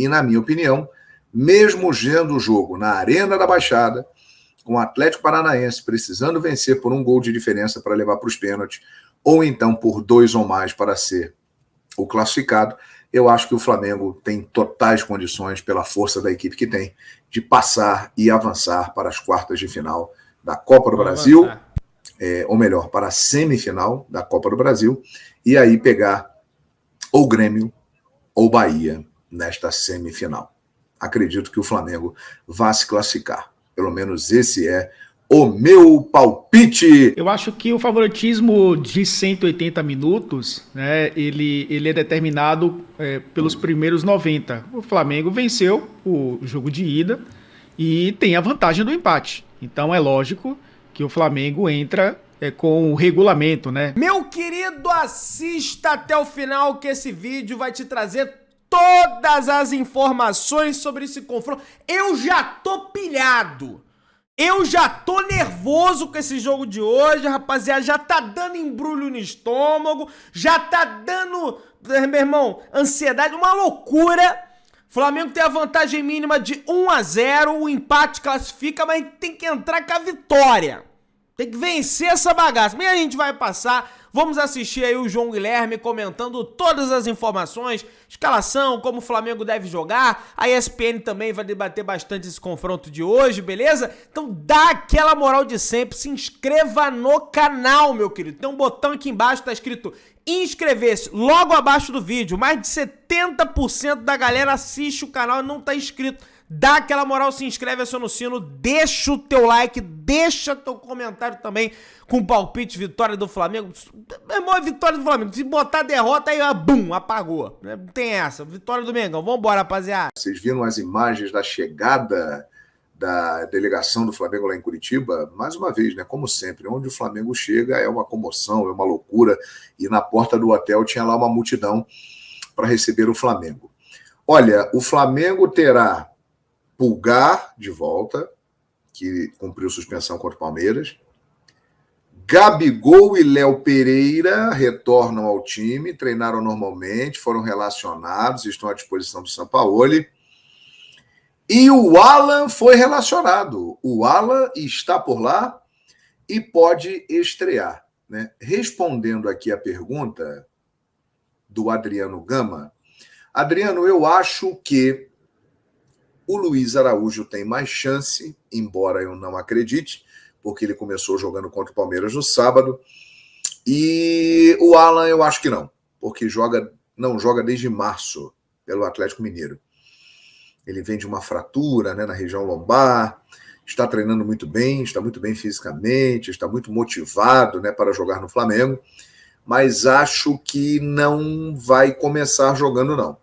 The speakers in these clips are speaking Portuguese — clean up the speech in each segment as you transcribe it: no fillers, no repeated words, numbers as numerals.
E, na minha opinião, mesmo sendo o jogo na Arena da Baixada, com o Atlético Paranaense precisando vencer por um gol de diferença para levar para os pênaltis, ou então por 2 ou mais para ser o classificado, eu acho que o Flamengo tem totais condições, pela força da equipe que tem, de passar e avançar para as quartas de final da Copa do Brasil, ou melhor, para a semifinal da Copa do Brasil, e aí pegar ou Grêmio ou Bahia nesta semifinal. Acredito que o Flamengo vá se classificar. Pelo menos esse é o meu palpite. Eu acho que o favoritismo de 180 minutos, né, ele é determinado pelos primeiros 90. O Flamengo venceu o jogo de ida e tem a vantagem do empate. Então é lógico que o Flamengo entra com o regulamento, né? Meu querido, assista até o final que esse vídeo vai te trazer todas as informações sobre esse confronto. Eu já tô pilhado. Eu já tô nervoso com esse jogo de hoje, rapaziada. Já tá dando embrulho no estômago. Já tá dando, meu irmão, ansiedade. Uma loucura. O Flamengo tem a vantagem mínima de 1-0. O empate classifica, mas tem que entrar com a vitória. Tem que vencer essa bagaça. Mas a gente vai passar. Vamos assistir aí o João Guilherme comentando todas as informações, escalação, como o Flamengo deve jogar. A ESPN também vai debater bastante esse confronto de hoje, beleza? Então dá aquela moral de sempre, se inscreva no canal, meu querido. Tem um botão aqui embaixo, tá escrito inscrever-se, logo abaixo do vídeo. Mais de 70% da galera assiste o canal e não tá inscrito. Dá aquela moral, se inscreve, aciona o sino, deixa o teu like, deixa teu comentário também com palpite, vitória do Flamengo. Meu irmão, é vitória do Flamengo. Se botar derrota, aí, bum, apagou. Não tem essa. Vitória do Mengão. Vambora, rapaziada. Vocês viram as imagens da chegada da delegação do Flamengo lá em Curitiba? Mais uma vez, né? Como sempre, onde o Flamengo chega é uma comoção, é uma loucura. E na porta do hotel tinha lá uma multidão para receber o Flamengo. Olha, o Flamengo terá Pulgar de volta, que cumpriu suspensão contra o Palmeiras. Gabigol e Léo Pereira retornam ao time, treinaram normalmente, foram relacionados, estão à disposição do Sampaoli. E o Alan foi relacionado. O Alan está por lá e pode estrear, né? Respondendo aqui a pergunta do Adriano Gama. Adriano, eu acho que o Luiz Araújo tem mais chance, embora eu não acredite, porque ele começou jogando contra o Palmeiras no sábado. E o Alan eu acho que não, porque não joga desde março pelo Atlético Mineiro. Ele vem de uma fratura, né, na região lombar, está treinando muito bem, está muito bem fisicamente, está muito motivado, né, para jogar no Flamengo, mas acho que não vai começar jogando não.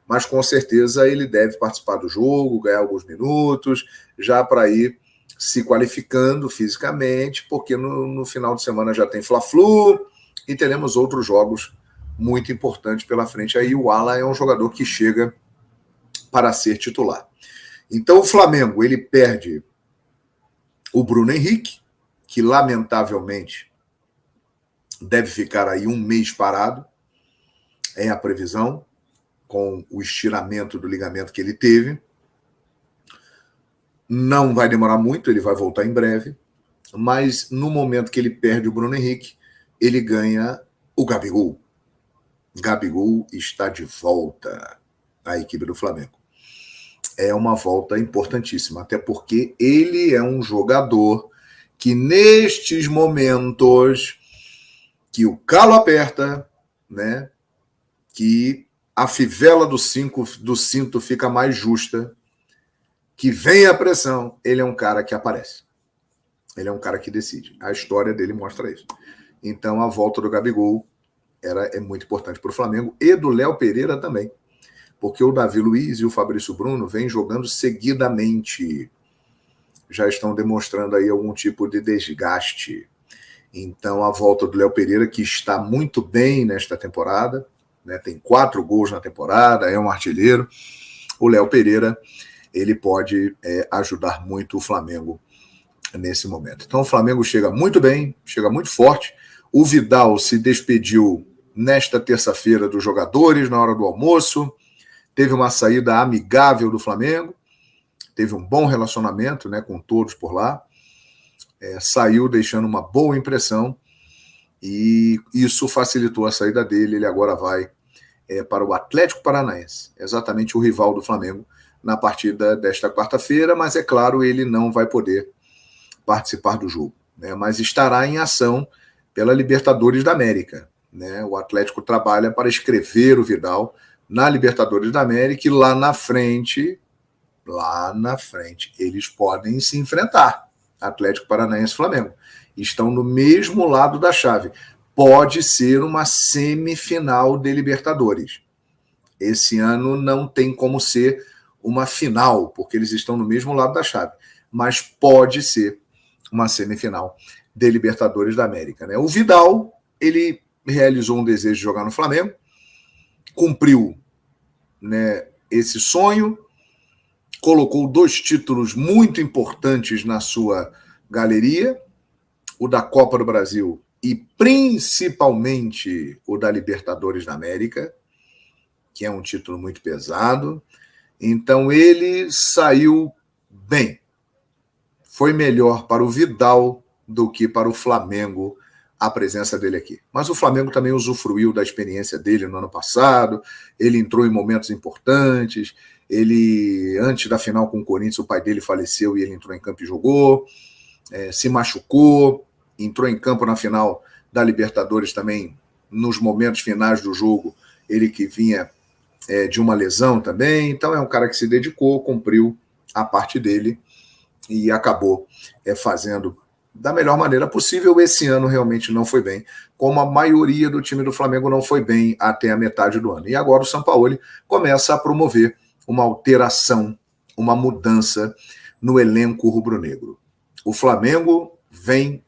Mas com certeza ele deve participar do jogo, ganhar alguns minutos, já para ir se qualificando fisicamente, porque no final de semana já tem Fla-Flu e teremos outros jogos muito importantes pela frente. Aí o Alan é um jogador que chega para ser titular. Então o Flamengo, ele perde o Bruno Henrique, que lamentavelmente deve ficar aí um mês parado, é a previsão, com o estiramento do ligamento que ele teve. Não vai demorar muito, ele vai voltar em breve, mas no momento que ele perde o Bruno Henrique, ele ganha o Gabigol. Gabigol está de volta à equipe do Flamengo. É uma volta importantíssima, até porque ele é um jogador que nestes momentos que o calo aperta, né, que a fivela do cinto fica mais justa, que vem a pressão, ele é um cara que aparece. Ele é um cara que decide. A história dele mostra isso. Então, a volta do Gabigol é muito importante para o Flamengo e do Léo Pereira também, porque o Davi Luiz e o Fabrício Bruno vêm jogando seguidamente. Já estão demonstrando aí algum tipo de desgaste. Então, a volta do Léo Pereira, que está muito bem nesta temporada, né, tem 4 gols na temporada, é um artilheiro. O Léo Pereira, ele pode ajudar muito o Flamengo nesse momento. Então o Flamengo chega muito bem, chega muito forte. O Vidal se despediu nesta terça-feira dos jogadores, na hora do almoço, teve uma saída amigável do Flamengo, teve um bom relacionamento, né, com todos por lá, saiu deixando uma boa impressão e isso facilitou a saída dele. Ele agora vai para o Atlético Paranaense, exatamente o rival do Flamengo, na partida desta quarta-feira, mas é claro, ele não vai poder participar do jogo, né, mas estará em ação pela Libertadores da América, né? O Atlético trabalha para escrever o Vidal na Libertadores da América e lá na frente, eles podem se enfrentar. Atlético Paranaense e Flamengo estão no mesmo lado da chave. Pode ser uma semifinal de Libertadores. Esse ano não tem como ser uma final, porque eles estão no mesmo lado da chave, mas pode ser uma semifinal de Libertadores da América, né? O Vidal, ele realizou um desejo de jogar no Flamengo, cumpriu, né, esse sonho, colocou 2 títulos muito importantes na sua galeria, o da Copa do Brasil e principalmente o da Libertadores da América, que é um título muito pesado. Então ele saiu bem. Foi melhor para o Vidal do que para o Flamengo a presença dele aqui. Mas o Flamengo também usufruiu da experiência dele no ano passado, ele entrou em momentos importantes, ele, antes da final com o Corinthians, o pai dele faleceu e ele entrou em campo e jogou, se machucou, entrou em campo na final da Libertadores também, nos momentos finais do jogo, ele que vinha de uma lesão também, então é um cara que se dedicou, cumpriu a parte dele e acabou fazendo da melhor maneira possível. Esse ano realmente não foi bem, como a maioria do time do Flamengo não foi bem até a metade do ano. E agora o Sampaoli começa a promover uma alteração, uma mudança no elenco rubro-negro. O Flamengo vem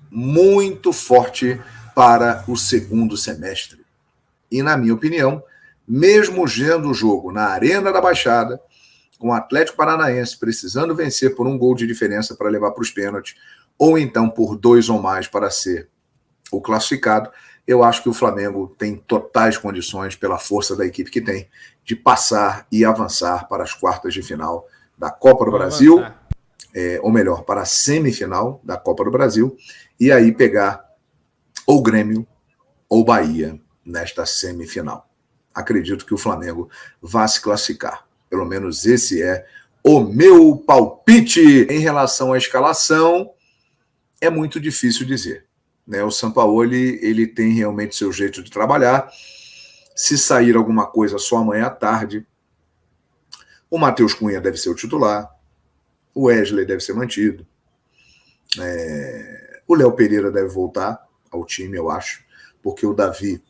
muito forte para o segundo semestre. E, na minha opinião, mesmo vendo o jogo na Arena da Baixada, com o Atlético Paranaense precisando vencer por 1 gol de diferença para levar para os pênaltis, ou então por 2 ou mais para ser o classificado, eu acho que o Flamengo tem totais condições, pela força da equipe que tem, de passar e avançar para as quartas de final da Copa do Brasil, ou melhor, para a semifinal da Copa do Brasil, e aí pegar ou Grêmio ou Bahia nesta semifinal. Acredito que o Flamengo vai se classificar. Pelo menos esse é o meu palpite. Em relação à escalação, é muito difícil dizer, né? O Sampaoli, ele tem realmente seu jeito de trabalhar. Se sair alguma coisa só amanhã à tarde, o Matheus Cunha deve ser o titular, o Wesley deve ser mantido, o Léo Pereira deve voltar ao time, eu acho, porque o Davi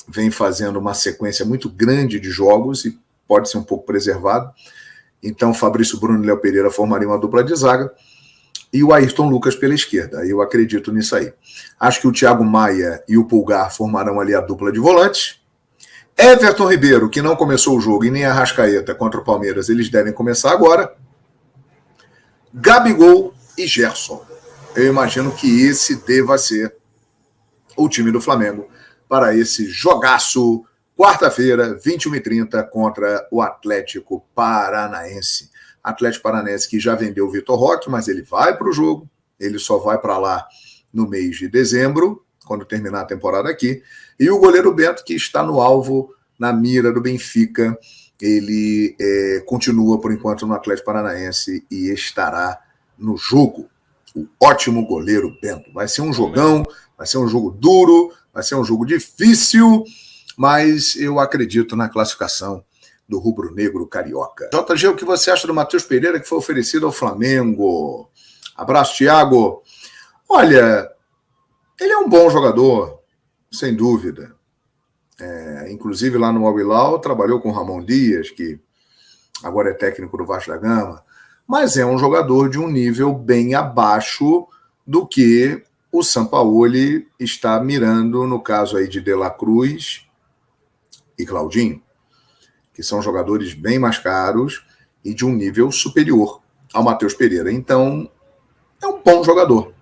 vem fazendo uma sequência muito grande de jogos e pode ser um pouco preservado. Então, Fabrício Bruno e Léo Pereira formariam uma dupla de zaga e o Ayrton Lucas pela esquerda. Eu acredito nisso aí. Acho que o Thiago Maia e o Pulgar formarão ali a dupla de volantes. Everton Ribeiro, que não começou o jogo, e nem a Arrascaeta contra o Palmeiras, eles devem começar agora. Gabigol e Gerson. Eu imagino que esse deva ser o time do Flamengo para esse jogaço, quarta-feira, 21h30, contra o Atlético Paranaense. Atlético Paranaense que já vendeu o Vitor Roque, mas ele vai para o jogo, ele só vai para lá no mês de dezembro, quando terminar a temporada aqui. E o goleiro Bento, que está no alvo, na mira do Benfica, ele continua, por enquanto, no Atlético Paranaense e estará no jogo. O ótimo goleiro Bento. Vai ser um jogão, vai ser um jogo duro, vai ser um jogo difícil, mas eu acredito na classificação do rubro-negro carioca. JG, o que você acha do Matheus Pereira, que foi oferecido ao Flamengo? Abraço, Thiago. Olha, ele é um bom jogador, sem dúvida. Inclusive lá no Al Hilal trabalhou com o Ramon Dias, que agora é técnico do Vasco da Gama, mas é um jogador de um nível bem abaixo do que o Sampaoli está mirando, no caso aí de La Cruz e Claudinho, que são jogadores bem mais caros e de um nível superior ao Matheus Pereira. Então, é um bom jogador,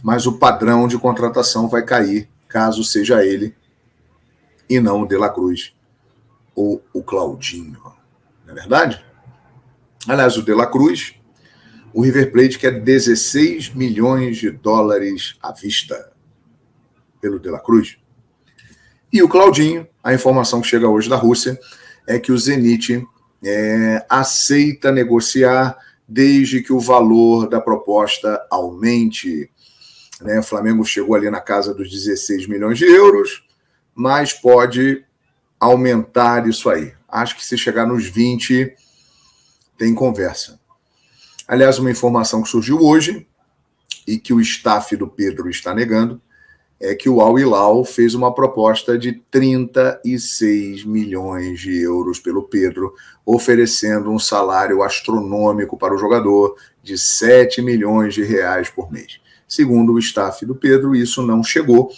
mas o padrão de contratação vai cair caso seja ele e não o De La Cruz ou o Claudinho? Não é verdade? Aliás, o De La Cruz, o River Plate quer 16 milhões de dólares à vista pelo De La Cruz. E o Claudinho, a informação que chega hoje da Rússia é que o Zenit aceita negociar desde que o valor da proposta aumente. Né? O Flamengo chegou ali na casa dos 16 milhões de euros, mas pode aumentar isso aí. Acho que se chegar nos 20, tem conversa. Aliás, uma informação que surgiu hoje e que o staff do Pedro está negando é que o Al Hilal fez uma proposta de 36 milhões de euros pelo Pedro, oferecendo um salário astronômico para o jogador de 7 milhões de reais por mês. Segundo o staff do Pedro, isso não chegou,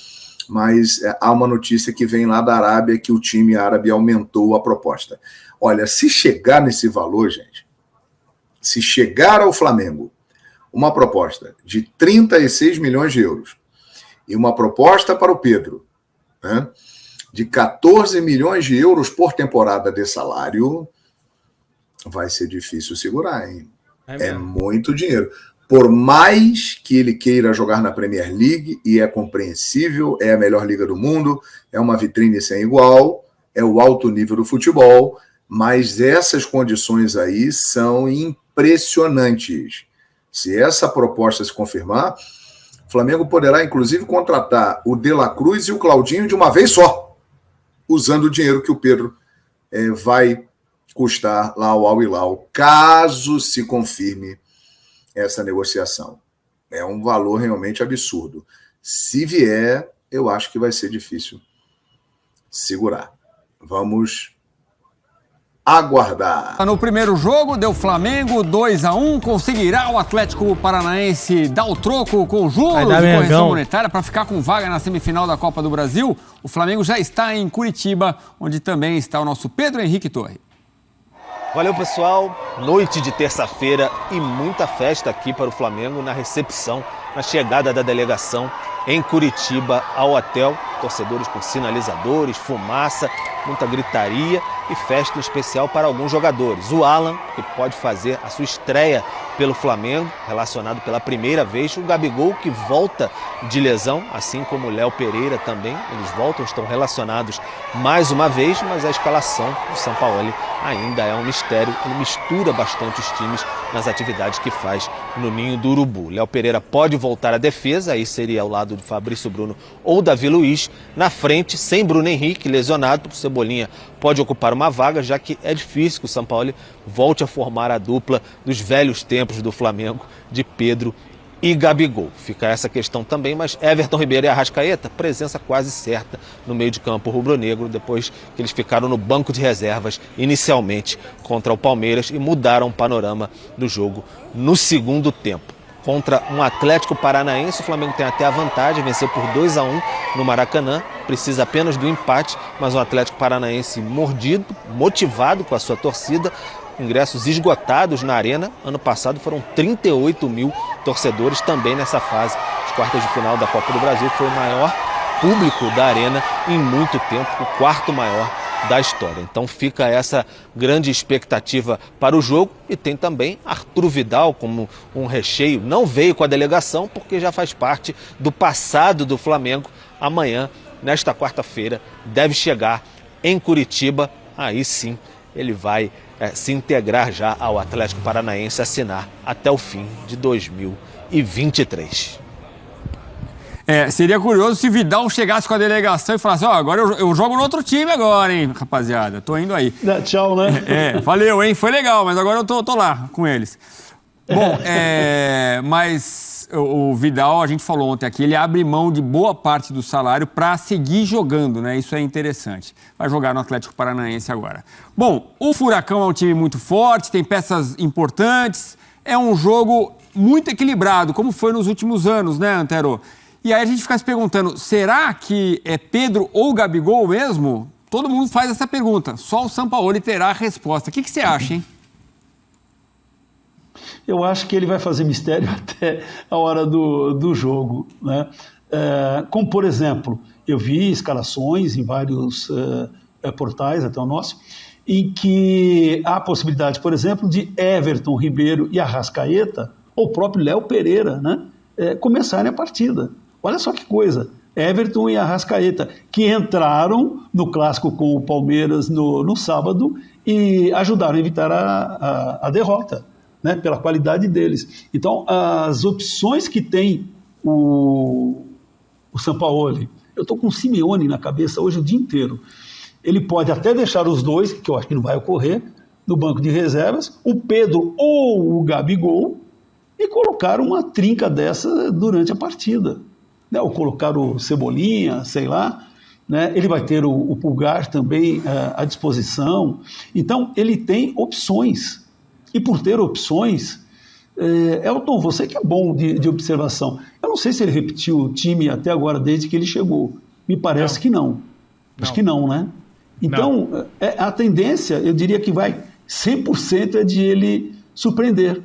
mas há uma notícia que vem lá da Arábia que o time árabe aumentou a proposta. Olha, se chegar nesse valor, gente, se chegar ao Flamengo uma proposta de 36 milhões de euros e uma proposta para o Pedro, né, de 14 milhões de euros por temporada de salário, vai ser difícil segurar, hein? É muito dinheiro. Por mais que ele queira jogar na Premier League, e é compreensível, é a melhor liga do mundo, é uma vitrine sem igual, é o alto nível do futebol, mas essas condições aí são impressionantes. Se essa proposta se confirmar, o Flamengo poderá, inclusive, contratar o De La Cruz e o Claudinho de uma vez só, usando o dinheiro que o Pedro vai custar lá ao Al Hilal, caso se confirme essa negociação. É um valor realmente absurdo. Se vier, eu acho que vai ser difícil segurar. Vamos aguardar. No primeiro jogo, deu Flamengo 2-1. Conseguirá o Atlético Paranaense dar o troco com juros de correção monetária para ficar com vaga na semifinal da Copa do Brasil? O Flamengo já está em Curitiba, onde também está o nosso Pedro Henrique Torre. Valeu, pessoal. Noite de terça-feira e muita festa aqui para o Flamengo na recepção, na chegada da delegação em Curitiba ao hotel. Torcedores com sinalizadores, fumaça, muita gritaria e festa em especial para alguns jogadores. O Alan, que pode fazer a sua estreia pelo Flamengo, relacionado pela primeira vez. O Gabigol, que volta de lesão, assim como o Léo Pereira também. Eles voltam, estão relacionados mais uma vez, mas a escalação do Sampaoli ainda é um mistério. Ele mistura bastante os times nas atividades que faz no Ninho do Urubu. Léo Pereira pode voltar à defesa, aí seria ao lado do Fabrício Bruno ou Davi Luiz. Na frente, sem Bruno Henrique, lesionado, o Cebolinha pode ocupar uma vaga, já que é difícil que o Sampaoli volte a formar a dupla dos velhos tempos do Flamengo, de Pedro e Gabigol. Fica essa questão também, mas Everton Ribeiro e Arrascaeta, presença quase certa no meio de campo rubro-negro, depois que eles ficaram no banco de reservas inicialmente contra o Palmeiras e mudaram o panorama do jogo no segundo tempo. Contra um Atlético Paranaense, o Flamengo tem até a vantagem, venceu por 2-1 no Maracanã, precisa apenas do empate, mas um Atlético Paranaense mordido, motivado com a sua torcida, ingressos esgotados na Arena. Ano passado foram 38 mil torcedores também nessa fase. As quartas de final da Copa do Brasil foi o maior público da Arena em muito tempo, o quarto maior da história. Então fica essa grande expectativa para o jogo e tem também Arturo Vidal como um recheio. Não veio com a delegação porque já faz parte do passado do Flamengo. Amanhã, nesta quarta-feira, deve chegar em Curitiba. Aí sim ele vai se integrar já ao Atlético Paranaense, assinar até o fim de 2023. Seria curioso se Vidal chegasse com a delegação e falasse, agora eu jogo no outro time agora, hein, rapaziada, tô indo aí. Tchau, né? Valeu, hein, foi legal, mas agora eu tô lá com eles. Bom, mas o Vidal, a gente falou ontem aqui, ele abre mão de boa parte do salário para seguir jogando, né? Isso é interessante. Vai jogar no Atlético Paranaense agora. Bom, o Furacão é um time muito forte, tem peças importantes, é um jogo muito equilibrado, como foi nos últimos anos, né, Antero? E aí a gente fica se perguntando, será que é Pedro ou Gabigol mesmo? Todo mundo faz essa pergunta, só o Sampaoli terá a resposta. O que você acha, hein? Eu acho que ele vai fazer mistério até a hora do jogo, né? Como, por exemplo, eu vi escalações em vários portais, até o nosso, em que há a possibilidade, por exemplo, de Everton Ribeiro e Arrascaeta, ou o próprio Léo Pereira, né, começarem a partida. Olha só que coisa, Everton e Arrascaeta, que entraram no clássico com o Palmeiras no sábado e ajudaram a evitar a derrota, né, pela qualidade deles. Então, as opções que tem o Sampaoli, eu estou com o Simeone na cabeça hoje o dia inteiro. Ele pode até deixar os dois, que eu acho que não vai ocorrer, no banco de reservas, o Pedro ou o Gabigol, e colocar uma trinca dessa durante a partida. Né? Ou colocar o Cebolinha, sei lá. Né? Ele vai ter o Pulgar também à disposição. Então, ele tem opções. E por ter opções, Elton, você que é bom de observação, eu não sei se ele repetiu o time até agora, desde que ele chegou. Me parece que não. Acho que não, né? Então, a tendência, eu diria que vai 100% é de ele surpreender.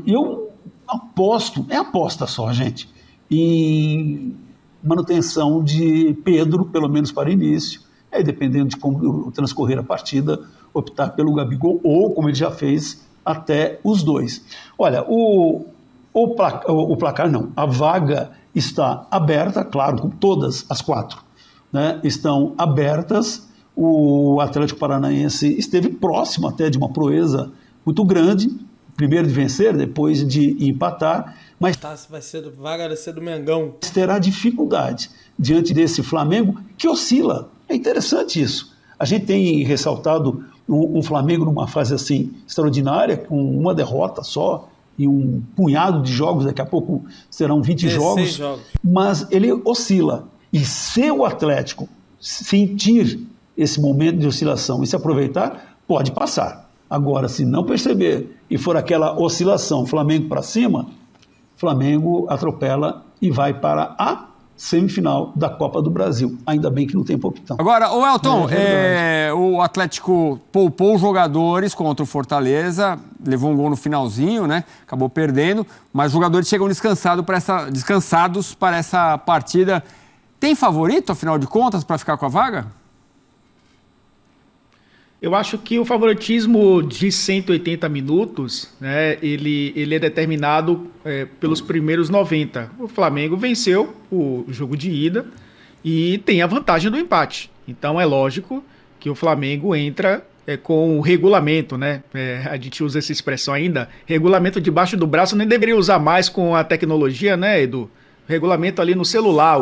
Eu aposto, é aposta só, gente, em manutenção de Pedro, pelo menos para o início, dependendo de como transcorrer a partida, optar pelo Gabigol ou, como ele já fez, até os dois. Olha, o placar não, a vaga está aberta, claro, com todas as 4, né, estão abertas. O Atlético Paranaense esteve próximo até de uma proeza muito grande, primeiro de vencer, depois de empatar, mas vaga vai ser do Mengão. Terá dificuldade diante desse Flamengo que oscila. É interessante isso. A gente tem ressaltado um Flamengo numa fase assim extraordinária, com uma derrota só e um punhado de jogos, daqui a pouco serão 20 jogos, mas ele oscila. E se o Atlético sentir esse momento de oscilação e se aproveitar, pode passar. Agora, se não perceber e for aquela oscilação Flamengo para cima, Flamengo atropela e vai para a semifinal da Copa do Brasil. Ainda bem que não tem palpitão. Agora, o Elton, o Atlético poupou os jogadores contra o Fortaleza, levou um gol no finalzinho, né? Acabou perdendo, mas os jogadores chegam descansados para essa partida. Tem favorito, afinal de contas, para ficar com a vaga? Eu acho que o favoritismo de 180 minutos, né, ele é determinado pelos primeiros 90. O Flamengo venceu o jogo de ida e tem a vantagem do empate. Então é lógico que o Flamengo entra com o regulamento, né? A gente usa essa expressão ainda, regulamento debaixo do braço, nem deveria usar mais com a tecnologia, né, Edu? Regulamento ali no celular,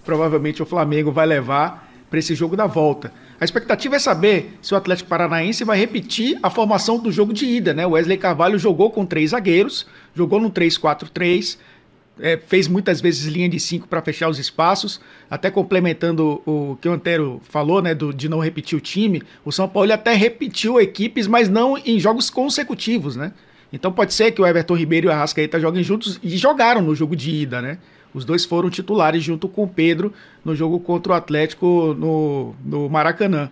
provavelmente o Flamengo vai levar para esse jogo da volta. A expectativa é saber se o Atlético Paranaense vai repetir a formação do jogo de ida, né? O Wesley Carvalho jogou com 3 zagueiros, jogou no 3-4-3, fez muitas vezes linha de 5 para fechar os espaços, até complementando o que o Antero falou, né, de não repetir o time. O São Paulo até repetiu equipes, mas não em jogos consecutivos, né? Então pode ser que o Everton Ribeiro e o Arrascaeta joguem juntos, e jogaram no jogo de ida, né? Os dois foram titulares junto com o Pedro no jogo contra o Atlético no Maracanã.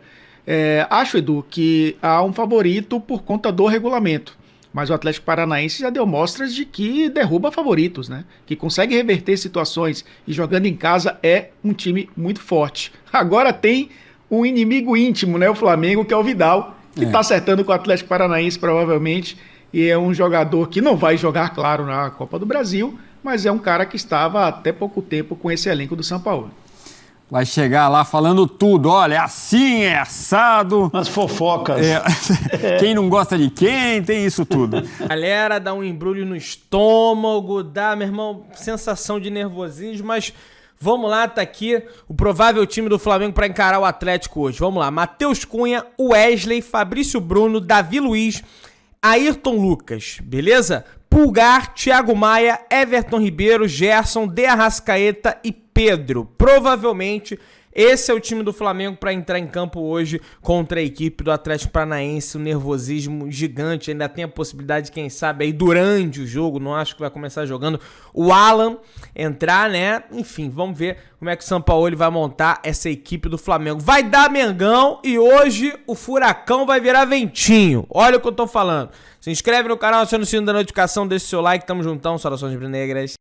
Acho, Edu, que há um favorito por conta do regulamento. Mas o Atlético Paranaense já deu mostras de que derruba favoritos, né? Que consegue reverter situações e jogando em casa é um time muito forte. Agora tem um inimigo íntimo, né? O Flamengo, que é o Vidal, que está acertando com o Atlético Paranaense provavelmente. E é um jogador que não vai jogar, claro, na Copa do Brasil, mas é um cara que estava até pouco tempo com esse elenco do São Paulo. Vai chegar lá falando tudo, olha, é assim, é assado. As fofocas. Quem não gosta de quem, tem isso tudo. Galera, dá um embrulho no estômago, dá, meu irmão, sensação de nervosismo, mas vamos lá, tá aqui o provável time do Flamengo para encarar o Atlético hoje. Vamos lá, Matheus Cunha, Wesley, Fabrício Bruno, Davi Luiz, Ayrton Lucas, beleza? Pulgar, Thiago Maia, Everton Ribeiro, Gerson, De Arrascaeta e Pedro. Provavelmente esse é o time do Flamengo para entrar em campo hoje contra a equipe do Atlético Paranaense. Um nervosismo gigante. Ainda tem a possibilidade, quem sabe, aí durante o jogo, não acho que vai começar jogando, o Alan entrar, né? Enfim, vamos ver como é que o Sampaoli vai montar essa equipe do Flamengo. Vai dar Mengão e hoje o furacão vai virar ventinho. Olha o que eu tô falando. Se inscreve no canal, aciona o sino da notificação, deixa o seu like, tamo juntão, saudações rubro-negras.